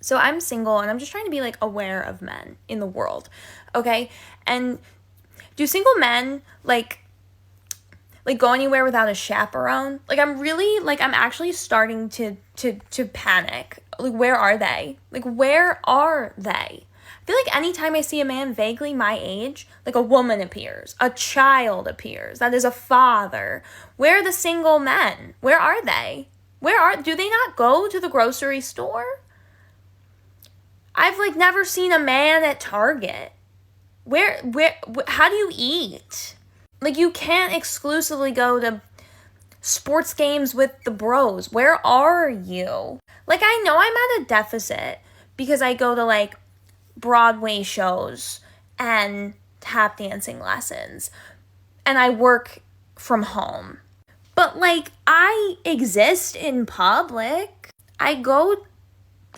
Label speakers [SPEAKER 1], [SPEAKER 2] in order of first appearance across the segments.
[SPEAKER 1] So I'm single and I'm just trying to be like aware of men in the world, okay? And do single men like go anywhere without a chaperone? Like I'm actually starting to panic. Like where are they? Like where are they? I feel like anytime I see a man vaguely my age, like a woman appears, a child appears, that is a father. Where are the single men? Where are they? Do they not go to the grocery store? I've like never seen a man at Target. How do you eat? Like you can't exclusively go to sports games with the bros. Where are you? Like I know I'm at a deficit because I go to like Broadway shows and tap dancing lessons and I work from home. But like I exist in public. I go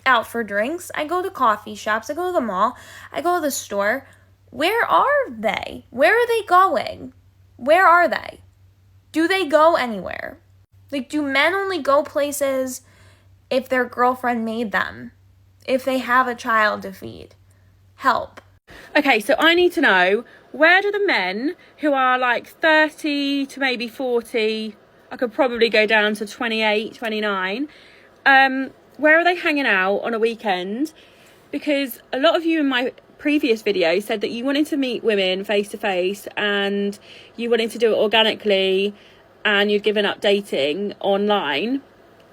[SPEAKER 1] out for drinks. I go to coffee shops. I go to the mall. I go to the store. Where are they? Where are they going? Where are they? Do they go anywhere? Like, do men only go places if their girlfriend made them? If they have a child to feed? Help.
[SPEAKER 2] Okay, so I need to know, where do the men who are like 30 to maybe 40, I could probably go down to 28, 29, where are they hanging out on a weekend? Because a lot of you in my previous video said that you wanted to meet women face to face and you wanted to do it organically and you'd given up dating online.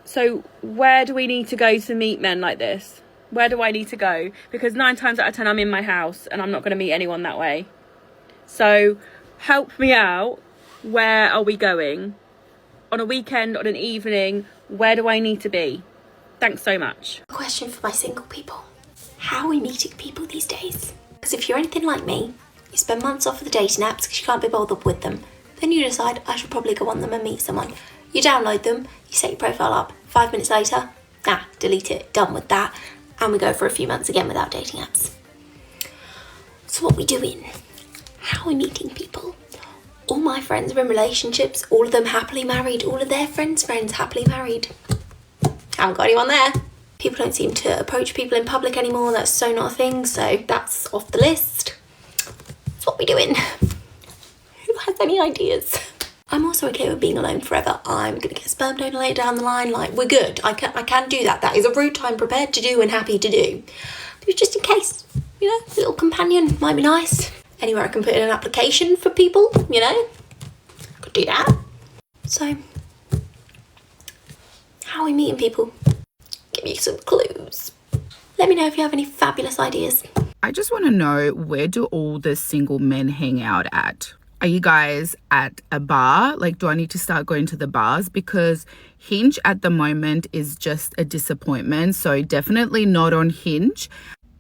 [SPEAKER 2] So where do we need to go to meet men like this? Where do I need to go? Because 9 times out of 10 I'm in my house and I'm not going to meet anyone that way. So help me out. Where are we going? On a weekend, on an evening, where do I need to be? Thanks so much.
[SPEAKER 3] Question for my single people. How are we meeting people these days? Because if you're anything like me, you spend months off of the dating apps because you can't be bothered with them. Then you decide, I should probably go on them and meet someone. You download them, you set your profile up. 5 minutes later, delete it, done with that. And we go for a few months again without dating apps. So what are we doing? How are we meeting people? All my friends are in relationships, all of them happily married, all of their friends' happily married. Haven't got anyone there. People don't seem to approach people in public anymore, that's so not a thing, so that's off the list. That's what we're doing. Who has any ideas? I'm also okay with being alone forever. I'm gonna get a sperm donor later down the line, like we're good. I can do that. That is a route I'm prepared to do and happy to do. But just in case, you know, a little companion might be nice. Anywhere I can put in an application for people, you know, could do that. So, how are we meeting people? Give me some clues. Let me know if you have any fabulous ideas.
[SPEAKER 4] I just want to know, where do all the single men hang out at? Are you guys at a bar? Like, do I need to start going to the bars? Because Hinge at the moment is just a disappointment. So definitely not on Hinge.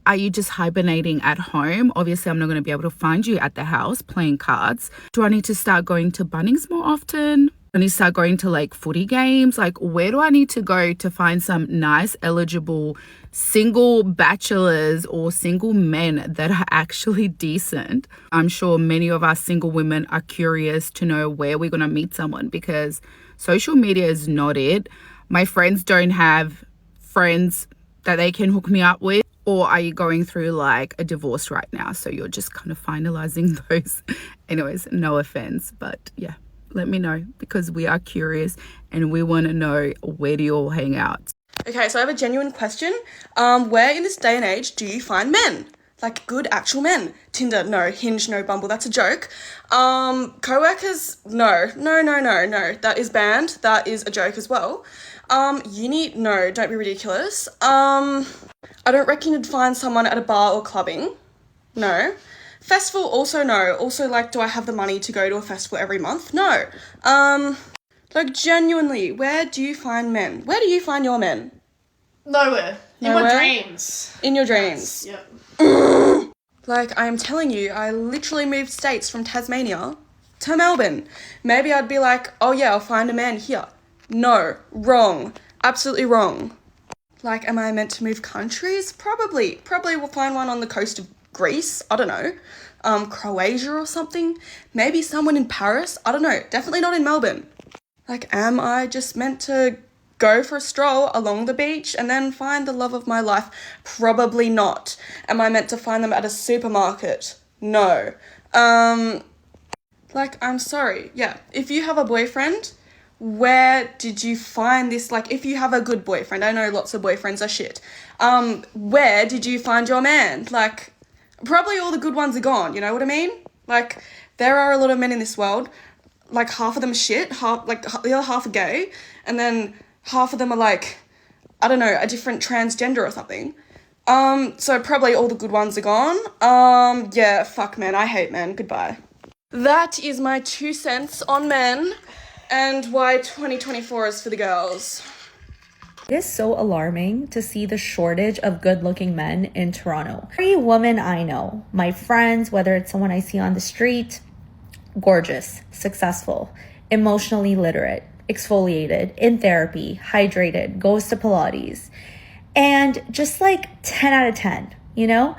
[SPEAKER 4] Are you just hibernating at home? Obviously, I'm not going to be able to find you at the house playing cards. Do I need to start going to Bunnings more often? I need to start going to like footy games. Like, where do I need to go to find some nice, eligible single bachelors or single men that are actually decent? I'm sure many of us single women are curious to know where we're going to meet someone, because social media is not it. My friends don't have friends that they can hook me up with. Or are you going through like a divorce right now? So you're just kind of finalizing those. Anyways, no offense, but yeah. Let me know, because we are curious and we want to know, where do you all hang out?
[SPEAKER 5] Okay, so I have a genuine question. Where in this day and age do you find men? Like good actual men? Tinder, no. Hinge, no. Bumble, that's a joke. Co-workers, no. That is banned. That is a joke as well. Uni, no. Don't be ridiculous. I don't reckon you'd find someone at a bar or clubbing. No. Festival, also no. Also, like, do I have the money to go to a festival every month? No. Like, genuinely, where do you find men? Where do you find your men?
[SPEAKER 6] Nowhere. In my dreams.
[SPEAKER 5] In your dreams?
[SPEAKER 6] Yes. Yep.
[SPEAKER 5] Like, I am telling you, I literally moved states from Tasmania to Melbourne. Maybe I'd be like, oh yeah, I'll find a man here. No. Wrong. Absolutely wrong. Like, am I meant to move countries? Probably. Probably will find one on the coast of Greece, I don't know, Croatia or something, maybe someone in Paris, I don't know, definitely not in Melbourne. Like, am I just meant to go for a stroll along the beach and then find the love of my life? Probably not. Am I meant to find them at a supermarket? No. Like, I'm sorry. Yeah, if you have a boyfriend, where did you find this? Like, if you have a good boyfriend, I know lots of boyfriends are shit. Where did you find your man? Like, probably all the good ones are gone, you know what I mean? Like, there are a lot of men in this world, like, half of them are shit, the other half are gay, and then half of them are, like, I don't know, a different transgender or something. So probably all the good ones are gone. Yeah, fuck men, I hate men, goodbye. That is my 2 cents on men and why 2024 is for the girls.
[SPEAKER 7] It is so alarming to see the shortage of good-looking men in Toronto. Every woman I know, my friends, whether it's someone I see on the street, gorgeous, successful, emotionally literate, exfoliated, in therapy, hydrated, goes to Pilates, and just like 10 out of 10, you know?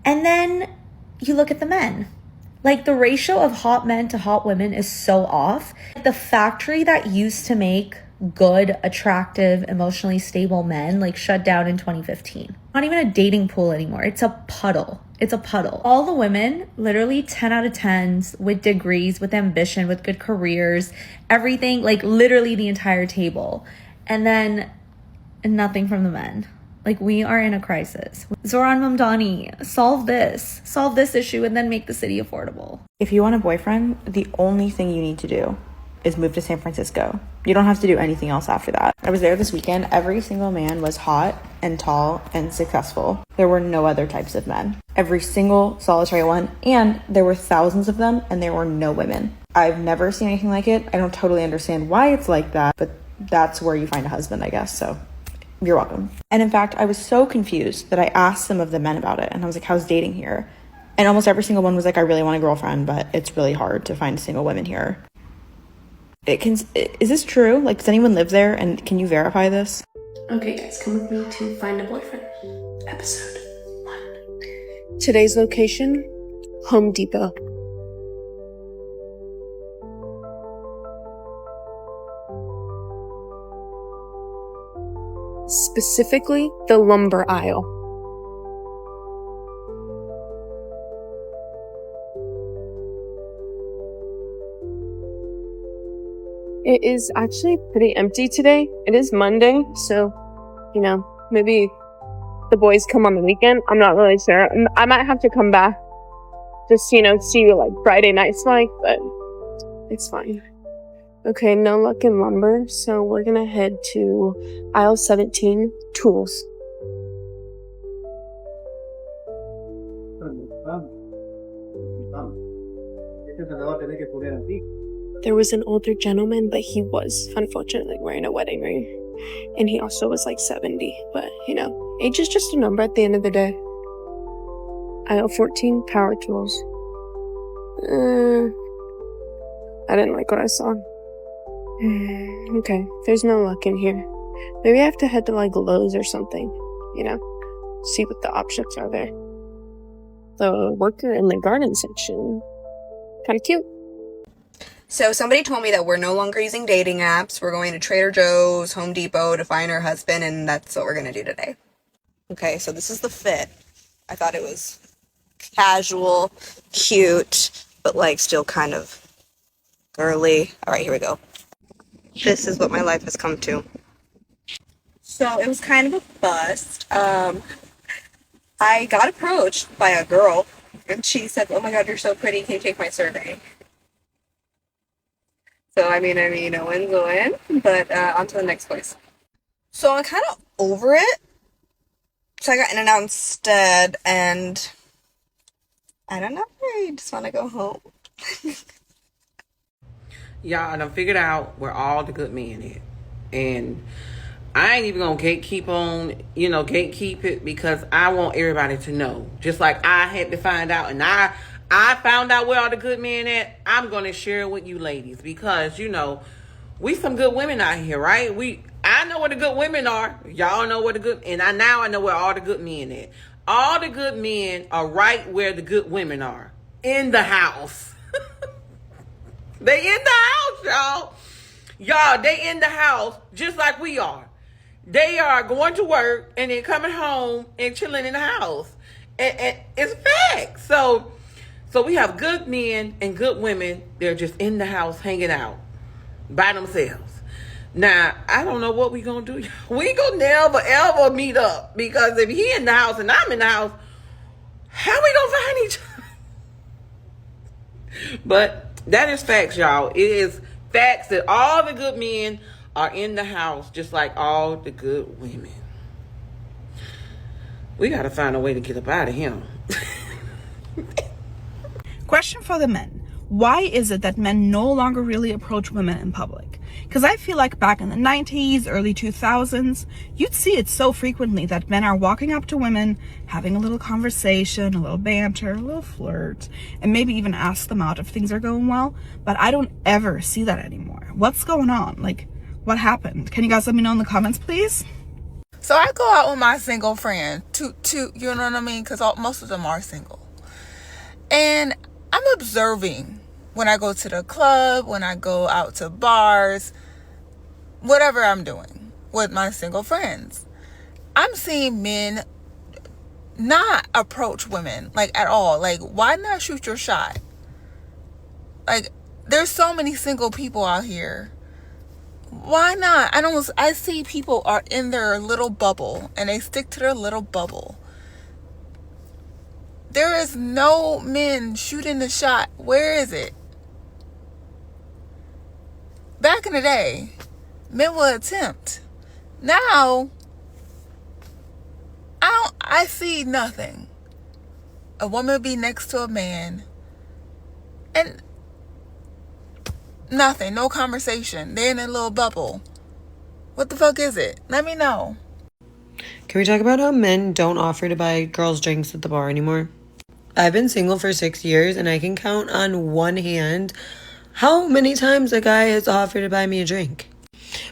[SPEAKER 7] And then you look at the men. Like, the ratio of hot men to hot women is so off. The factory that used to make good, attractive, emotionally stable men, like, shut down in 2015. Not even a dating pool anymore. It's a puddle. It's a puddle. All the women, literally 10 out of 10s, with degrees, with ambition, with good careers, everything, like, literally the entire table. And then nothing from the men. Like, we are in a crisis. Zoran Mamdani, solve this issue, and then make the city affordable.
[SPEAKER 8] If you want a boyfriend, the only thing you need to do is move to San Francisco. You don't have to do anything else after that. I was there this weekend. Every single man was hot and tall and successful. There were no other types of men. Every single solitary one. And there were thousands of them, and there were no women. I've never seen anything like it. I don't totally understand why it's like that, but that's where you find a husband, I guess. So you're welcome. And in fact, I was so confused that I asked some of the men about it, and I was like, how's dating here? And almost every single one was like, I really want a girlfriend, but it's really hard to find single women here. Is this true? Like, does anyone live there, and can you verify this?
[SPEAKER 9] Okay, guys, come with me to Find a Boyfriend, episode 1.
[SPEAKER 6] Today's location, Home Depot. Specifically, the lumber aisle. It is actually pretty empty today. It is Monday, so, you know, maybe the boys come on the weekend. I'm not really sure. I might have to come back just, you know, see what, like, Friday night's like, but it's fine. Okay, no luck in lumber, so we're gonna head to aisle 17, tools. There was an older gentleman, but he was unfortunately wearing a wedding ring. And he also was like 70, but you know, age is just a number at the end of the day. Aisle 14, power tools. I didn't like what I saw. Okay, there's no luck in here. Maybe I have to head to like Lowe's or something, you know, see what the options are there. The worker in the garden section, kind of cute.
[SPEAKER 10] So somebody told me that we're no longer using dating apps. We're going to Trader Joe's, Home Depot to find our husband, and that's what we're going to do today. Okay, so this is the fit. I thought it was casual, cute, but like still kind of girly. All right, here we go. This is what my life has come to. So it was kind of a bust. I got approached by a girl, and she said, "Oh my God, you're so pretty. Can you take my survey?" So, I mean, no one's going, but on to the next place. So I'm kind of over it. So I got In-N-Out instead, and I don't know, I just want to go home.
[SPEAKER 11] Y'all done figured out where all the good men at. And I ain't even gonna gatekeep it, because I want everybody to know. Just like I had to find out, and I found out where all the good men at. I'm gonna share it with you ladies, because you know we some good women out here, right? I know where the good women are. Y'all know where the good, and I know where all the good men at. All the good men are right where the good women are, in the house. They in the house, y'all. Y'all, they in the house just like we are. They are going to work and then coming home and chilling in the house. And it's facts. So we have good men and good women. They're just in the house hanging out by themselves. Now, I don't know what we gonna do. We ain't gonna never ever meet up, because if he in the house and I'm in the house, how we gonna find each other? But that is facts, y'all. It is facts that all the good men are in the house just like all the good women. We gotta find a way to get up out of him.
[SPEAKER 12] Question for the men. Why is it that men no longer really approach women in public? Because I feel like back in the 90s, early 2000s, you'd see it so frequently that men are walking up to women, having a little conversation, a little banter, a little flirt, and maybe even ask them out if things are going well. But I don't ever see that anymore. What's going on? Like, what happened? Can you guys let me know in the comments, please?
[SPEAKER 4] So I go out with my single friend, you know what I mean? Because most of them are single. And I'm observing when I go to the club, when I go out to bars, whatever I'm doing with my single friends. I'm seeing men not approach women, like, at all. Like, why not shoot your shot? Like, there's so many single people out here. Why not? I see people are in their little bubble and they stick to their little bubble. There is no men shooting the shot. Where is it? Back in the day, men would attempt. Now, I see nothing. A woman be next to a man and nothing, no conversation. They're in a little bubble. What the fuck is it? Let me know.
[SPEAKER 13] Can we talk about how men don't offer to buy girls drinks at the bar anymore? I've been single for 6 years and I can count on one hand how many times a guy has offered to buy me a drink.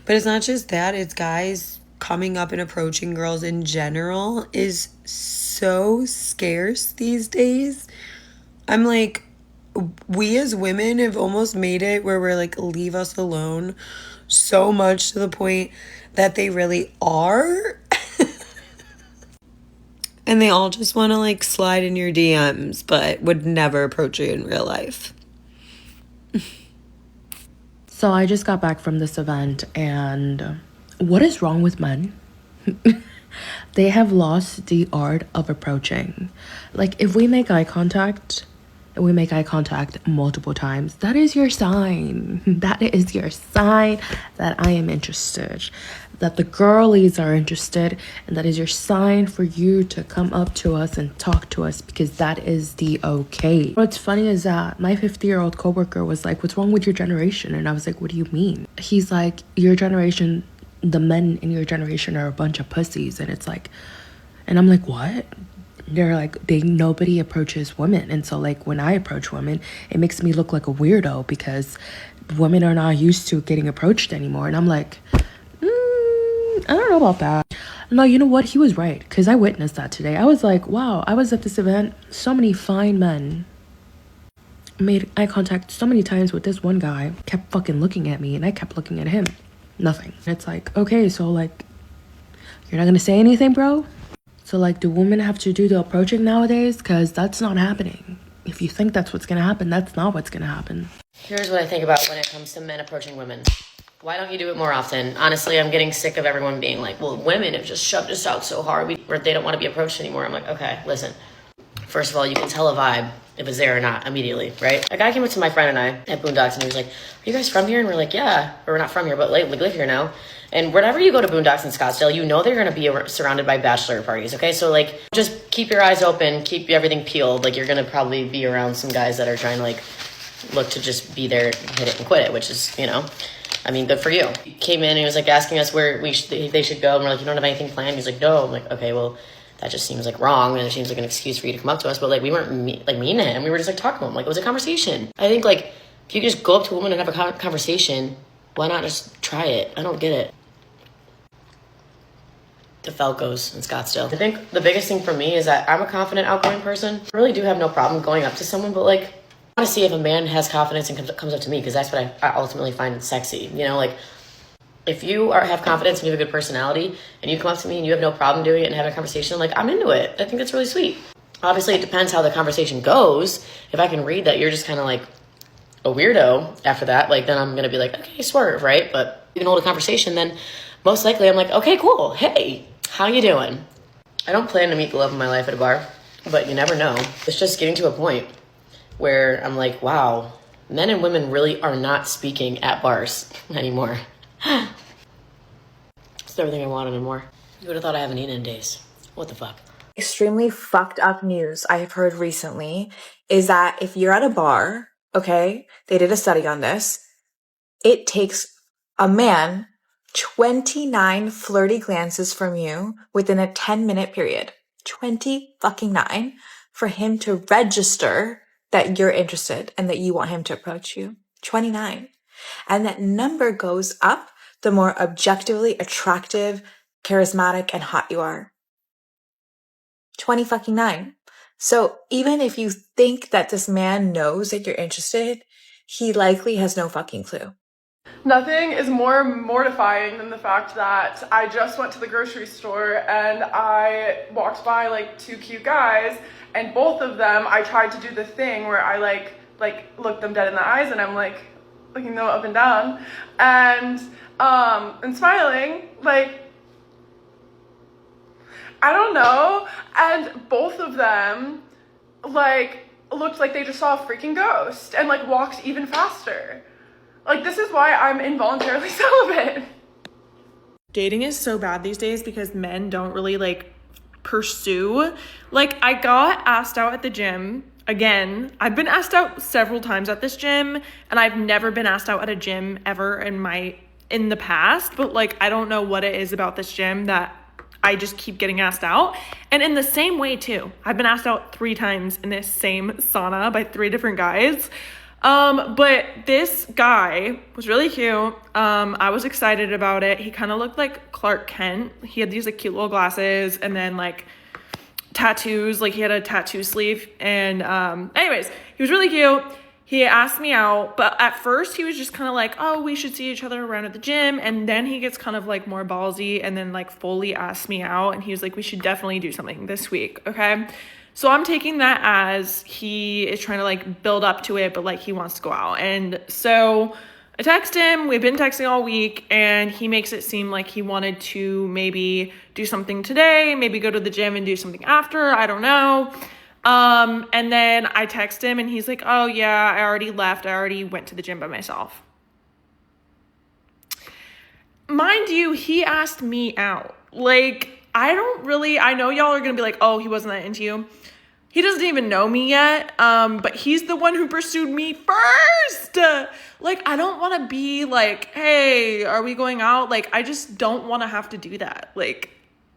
[SPEAKER 13] But it's not just that, it's guys coming up and approaching girls in general is so scarce these days. I'm like, we as women have almost made it where we're like, leave us alone, so much to the point that they really are. And they all just want to like slide in your DMs, but would never approach you in real life.
[SPEAKER 14] So I just got back from this event, and what is wrong with men? They have lost the art of approaching. Like, if we make eye contact, and we make eye contact multiple times, that is your sign. That is your sign that I am interested, that the girlies are interested, and that is your sign for you to come up to us and talk to us, because that is the okay. What's funny is that my 50-year-old coworker was like, what's wrong with your generation? And I was like, what do you mean? He's like, your generation, the men in your generation are a bunch of pussies. And it's like, and I'm like, what? They're like, nobody approaches women. And so like when I approach women, it makes me look like a weirdo because women are not used to getting approached anymore. And I'm like, I don't know about that. No, you know what? He was right, because I witnessed that today. I was like, wow, I was at this event. So many fine men made eye contact so many times with this one guy, kept fucking looking at me, and I kept looking at him. Nothing. It's like, okay, so like, you're not gonna say anything, bro? So like, do women have to do the approaching nowadays? Because that's not happening. If you think that's what's gonna happen, that's not what's gonna happen.
[SPEAKER 15] Here's what I think about when it comes to men approaching women. Why don't you do it more often? Honestly, I'm getting sick of everyone being like, well, women have just shoved us out so hard where they don't want to be approached anymore. I'm like, okay, listen. First of all, you can tell a vibe if it's there or not immediately, right? A guy came up to my friend and I at Boondocks and he was like, are you guys from here? And we're like, yeah. Or we're not from here, but like, we live here now. And whenever you go to Boondocks in Scottsdale, you know they're going to be surrounded by bachelor parties, okay? So like, just keep your eyes open, keep everything peeled. Like, you're going to probably be around some guys that are trying to like, look to just be there, hit it and quit it, which is, you know, I mean, good for you. He came in and he was like asking us where they should go. And we're like, you don't have anything planned? He's like, no. I'm like, okay, well, that just seems like wrong. And it seems like an excuse for you to come up to us. But like, we weren't mean to him. We were just like talking to him. Like, it was a conversation. I think like, if you just go up to a woman and have a conversation, why not just try it? I don't get it. The Falcos in Scottsdale. I think the biggest thing for me is that I'm a confident, outgoing person. I really do have no problem going up to someone, but like, I want to see if a man has confidence and comes up to me, because that's what I ultimately find sexy. You know, like, if you have confidence and you have a good personality and you come up to me and you have no problem doing it and having a conversation, like, I'm into it. I think that's really sweet. Obviously, it depends how the conversation goes. If I can read that you're just kind of like a weirdo after that, like, then I'm going to be like, okay, swerve, right? But if you can hold a conversation, then most likely I'm like, okay, cool. Hey, how you doing? I don't plan to meet the love of my life at a bar, but you never know. It's just getting to a point where I'm like, wow, men and women really are not speaking at bars anymore. It's everything I wanted and more. You would have thought I haven't eaten in days. What the fuck?
[SPEAKER 16] Extremely fucked up news I have heard recently is that if you're at a bar, okay, they did a study on this, it takes a man 29 flirty glances from you within a 10-minute period. 29 for him to register that you're interested and that you want him to approach you. 29. And that number goes up the more objectively attractive, charismatic, and hot you are. 29. So even if you think that this man knows that you're interested, he likely has no fucking clue.
[SPEAKER 17] Nothing is more mortifying than the fact that I just went to the grocery store and I walked by like 2 cute guys, and both of them I tried to do the thing where I like look them dead in the eyes and I'm like looking them up and down and smiling, like, I don't know, and both of them like looked like they just saw a freaking ghost and like walked even faster. Like, this is why I'm involuntarily celibate.
[SPEAKER 18] Dating is so bad these days because men don't really like pursue. Like, I got asked out at the gym again. I've been asked out several times at this gym, and I've never been asked out at a gym ever in the past, but like, I don't know what it is about this gym that I just keep getting asked out. And in the same way too, I've been asked out 3 times in this same sauna by 3 different guys. But this guy was really cute. I was excited about it. He kind of looked like Clark Kent. He had these like cute little glasses and then like tattoos, like he had a tattoo sleeve. And, anyways, he was really cute. He asked me out, but at first he was just kind of like, oh, we should see each other around at the gym. And then he gets kind of like more ballsy and then like fully asked me out. And he was like, we should definitely do something this week. Okay. So I'm taking that as he is trying to like build up to it, but like he wants to go out. And so I text him, we've been texting all week, and he makes it seem like he wanted to maybe do something today, maybe go to the gym and do something after, I don't know. And then I text him and he's like, oh yeah, I already left. I already went to the gym by myself. Mind you, he asked me out. Like, I know y'all are gonna be like, oh, he wasn't that into you. He doesn't even know me yet, but he's the one who pursued me first. Like, I don't want to be like, hey, are we going out? Like, I just don't want to have to do that. Like,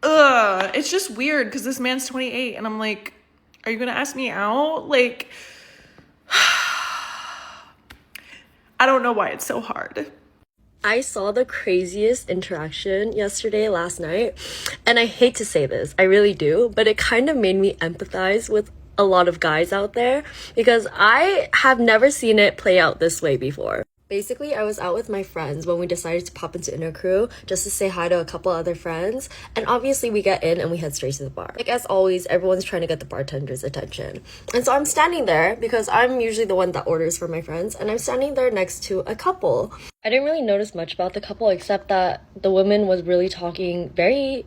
[SPEAKER 18] it's just weird because this man's 28 and I'm like, are you gonna ask me out? Like, I don't know why it's so hard.
[SPEAKER 19] I saw the craziest interaction last night, and I hate to say this, I really do, but it kind of made me empathize with a lot of guys out there because I have never seen it play out this way before. Basically, I was out with my friends when we decided to pop into Inner Crew just to say hi to a couple other friends, and obviously we get in and we head straight to the bar. Like, as always, everyone's trying to get the bartender's attention. And so I'm standing there because I'm usually the one that orders for my friends, and I'm standing there next to a couple. I didn't really notice much about the couple except that the woman was really talking very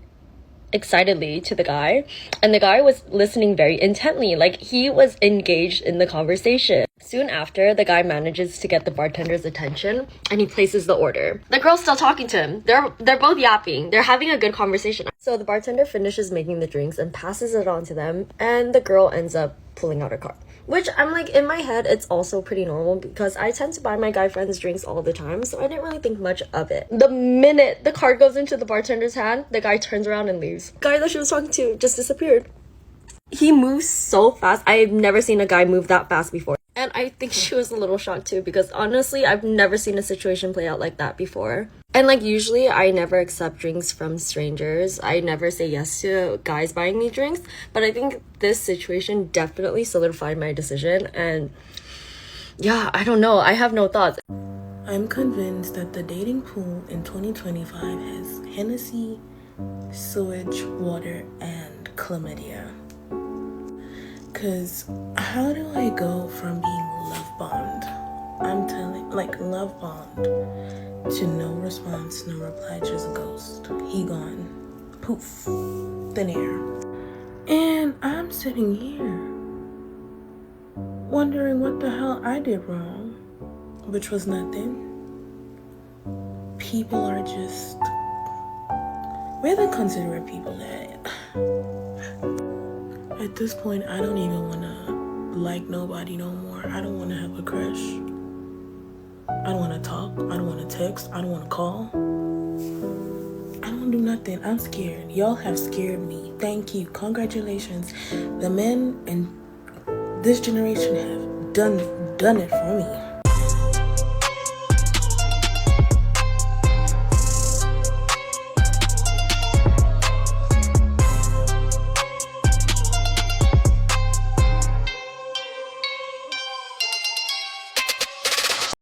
[SPEAKER 19] excitedly to the guy, and the guy was listening very intently, like he was engaged in the conversation. Soon after, the guy manages to get the bartender's attention and he places the order. The girl's still talking to him. They're both yapping. They're having a good conversation. So the bartender finishes making the drinks and passes it on to them, and the girl ends up pulling out her card. Which I'm like, in my head, it's also pretty normal because I tend to buy my guy friends drinks all the time, so I didn't really think much of it. The minute the card goes into the bartender's hand, the guy turns around and leaves. The guy that she was talking to just disappeared. He moves so fast. I've never seen a guy move that fast before. And I think she was a little shocked too because honestly, I've never seen a situation play out like that before. And like, usually I never accept drinks from strangers. I never say yes to guys buying me drinks. But I think this situation definitely solidified my decision. And yeah, I don't know. I have no thoughts.
[SPEAKER 9] I'm convinced that the dating pool in 2025 has Hennessy, sewage, water, and chlamydia. Cause how do I go from being love bombed, I'm telling, like love bombed, to no response, no reply, just a ghost. He gone. Poof. Thin air. And I'm sitting here wondering what the hell I did wrong, which was nothing. People are just, where the considerate people at? At this point, I don't even want to like nobody no more. I don't want to have a crush. I don't want to talk. I don't want to text. I don't want to call. I don't do nothing. I'm scared. Y'all have scared me. Thank you. Congratulations. The men in this generation have done it for me.